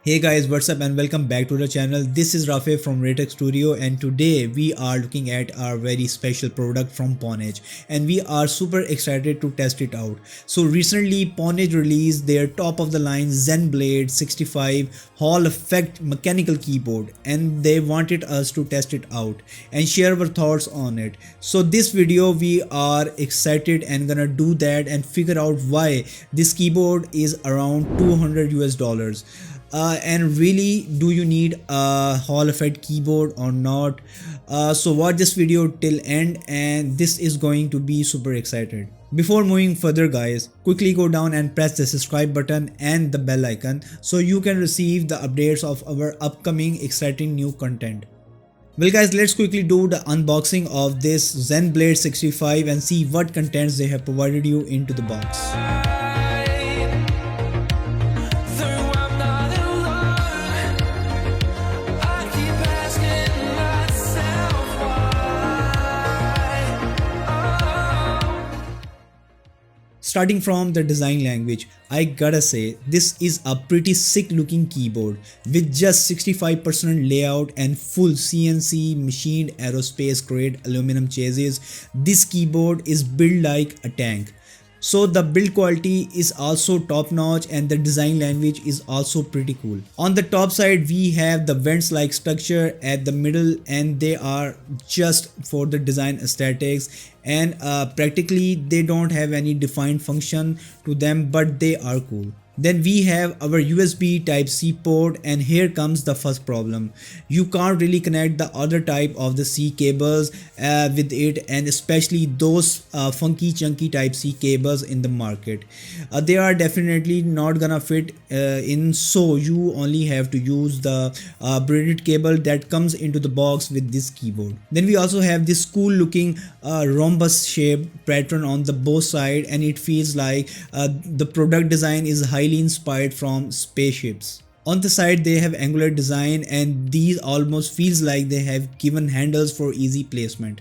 Hey guys, what's up and welcome back to the channel. This is Rafe from Retech Studio and today we are looking at our very special product from PWNAGE and we are super excited to test it out. So recently PWNAGE released their top of the line ZenBlade 65 Hall Effect mechanical keyboard and they wanted us to test it out and share our thoughts on it. So this video we are excited and gonna do that and figure out why this keyboard is around $200 and really do you need a Hall effect keyboard or not. So watch this video till end and this is going to be super excited. Before moving further guys, quickly go down and press the subscribe button and the bell icon so you can receive the updates of our upcoming exciting new content. Well guys, let's quickly do the unboxing of this ZenBlade 65 and see what contents they have provided you into the box. Starting from the design language, I gotta say this is a pretty sick looking keyboard with just 65% layout and full CNC machined aerospace grade aluminum chassis. This keyboard is built like a tank. So the build quality is also top notch and the design language is also pretty cool. On the top side we have the vents like structure at the middle and they are just for the design aesthetics and practically they don't have any defined function to them but they are cool. Then we have our USB type C port and here comes the first problem. You can't really connect the other type of the C cables with it and especially those funky chunky type C cables in the market. They are definitely not gonna fit in, so you only have to use the braided cable that comes into the box with this keyboard. Then we also have this cool looking rhombus shaped pattern on the both side and it feels like the product design is highly inspired from spaceships. On the side they have angular design and these almost feels like they have given handles for easy placement.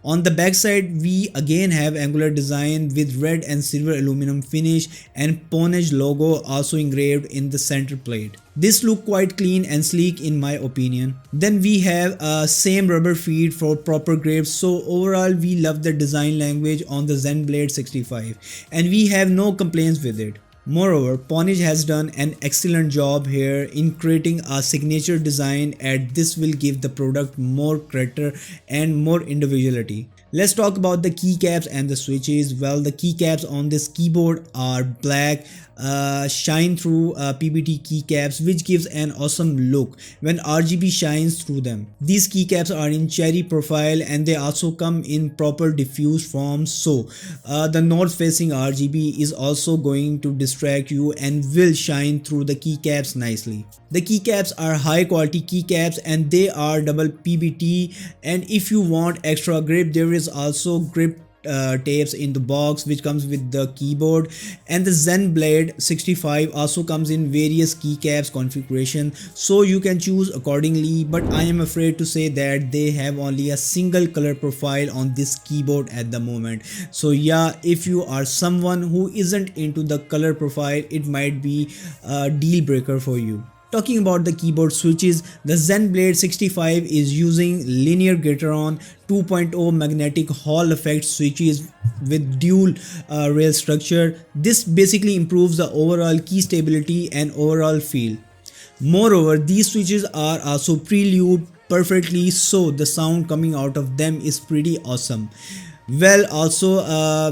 On the back side we again have angular design with red and silver aluminum finish and PWNAGE logo also engraved in the center plate. This look quite clean and sleek in my opinion. Then we have same rubber feet for proper grip, so overall we love the design language on the ZenBlade 65 and we have no complaints with it. Moreover, PWNAGE has done an excellent job here in creating a signature design and this will give the product more character and more individuality. Let's talk about the keycaps and the switches. Well, the keycaps on this keyboard are black shine through PBT keycaps which gives an awesome look when RGB shines through them. These keycaps are in cherry profile and they also come in proper diffuse form, so the north facing RGB is also going to distract you and will shine through the keycaps nicely. The keycaps are high quality keycaps and they are double PBT, and if you want extra grip there is also grip tapes in the box which comes with the keyboard. And the ZenBlade 65 also comes in various keycaps configuration, so you can choose accordingly, but I am afraid to say that they have only a single color profile on this keyboard at the moment. So yeah, if you are someone who isn't into the color profile, it might be a deal breaker for you. Talking about the keyboard switches, the ZenBlade 65 is using linear Gateron 2.0 magnetic Hall effect switches with dual rail structure. This basically improves the overall key stability and overall feel. Moreover, these switches are also prelude perfectly, so the sound coming out of them is pretty awesome. Well, also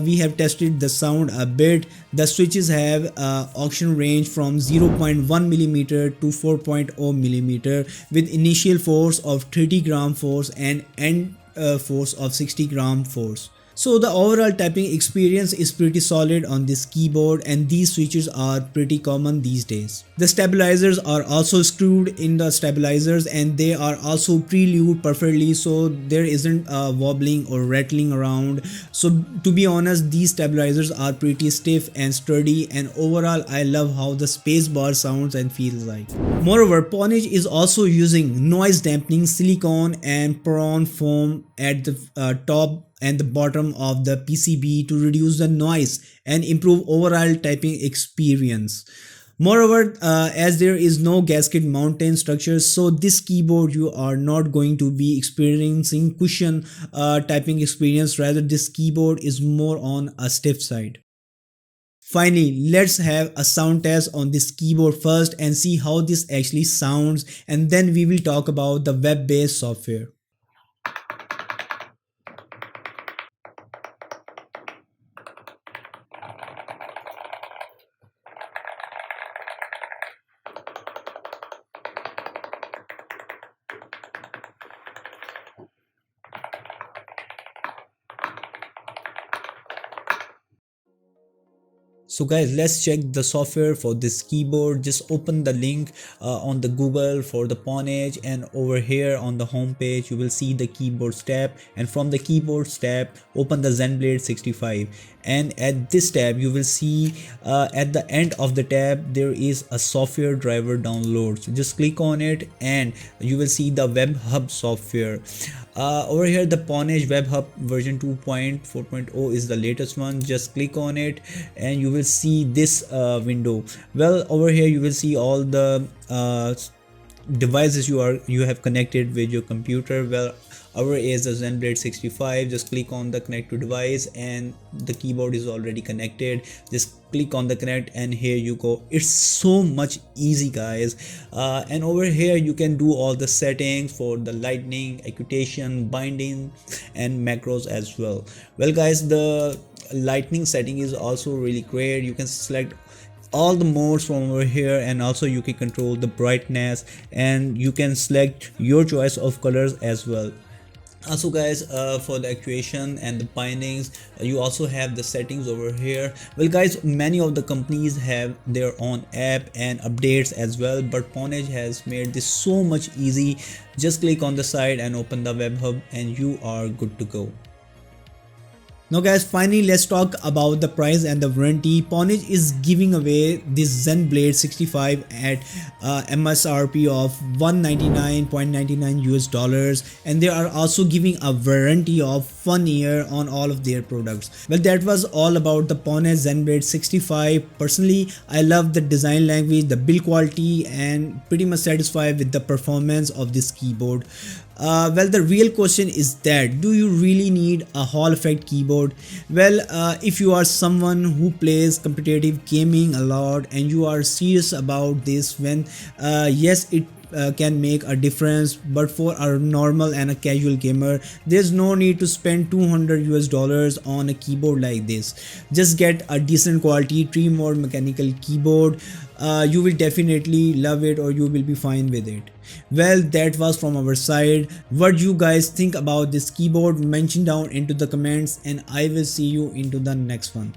we have tested the sound a bit. The switches have auction range from 0.1mm to 4.0mm with initial force of 30 gram force and end force of 60 gram force. So the overall typing experience is pretty solid on this keyboard and these switches are pretty common these days. The stabilizers are also screwed in the stabilizers and they are also prelude perfectly, so there isn't wobbling or rattling around. So to be honest, these stabilizers are pretty stiff and sturdy, and overall I love how the spacebar sounds and feels like. Moreover, PWNAGE is also using noise dampening silicone and porous foam at the top and the bottom of the PCB to reduce the noise and improve overall typing experience. Moreover, as there is no gasket mountain structure, so this keyboard you are not going to be experiencing cushion typing experience. Rather, this keyboard is more on a stiff side. Finally, let's have a sound test on this keyboard first and see how this actually sounds, and then we will talk about the web-based software. So guys, let's check the software for this keyboard. Just open the link on the Google for the PWNAGE, and over here on the home page you will see the keyboards tab, and from the keyboards tab open the ZenBlade 65, and at this tab you will see at the end of the tab there is a software driver download. So just click on it and you will see the Web Hub software. Over here the PWNAGE Web Hub version 2.4.0 is the latest one. Just click on it and you will see this window. Well, over here you will see all the devices you have connected with your computer. Well, our is the ZenBlade 65. Just click on the connect to device and the keyboard is already connected. Just click on the connect and here you go. It's so much easy, guys. And over here you can do all the settings for the lightning, acquisition, binding and macros as well. Well guys, the lightning setting is also really great. You can select all the modes from over here, and also you can control the brightness and you can select your choice of colors as well. Also guys, for the actuation and the bindings, you also have the settings over here. Well guys, many of the companies have their own app and updates as well, but PWNAGE has made this so much easy. Just click on the side and open the web hub and you are good to go. Now guys, finally let's talk about the price and the warranty. PWNAGE is giving away this ZenBlade 65 at MSRP of $199.99 and they are also giving a warranty of 1 year on all of their products. Well, that was all about the PWNAGE ZenBlade 65. Personally, I love the design language, the build quality, and pretty much satisfied with the performance of this keyboard. Well, the real question is that do you really need a Hall effect keyboard? Well, if you are someone who plays competitive gaming a lot and you are serious about this, when yes, it can make a difference, but for a normal and a casual gamer there's no need to spend $200 on a keyboard like this. Just get a decent quality 3-mode mechanical keyboard. You will definitely love it or you will be fine with it. Well, that was from our side. What you guys think about this keyboard? Mention down into the comments and I will see you into the next one.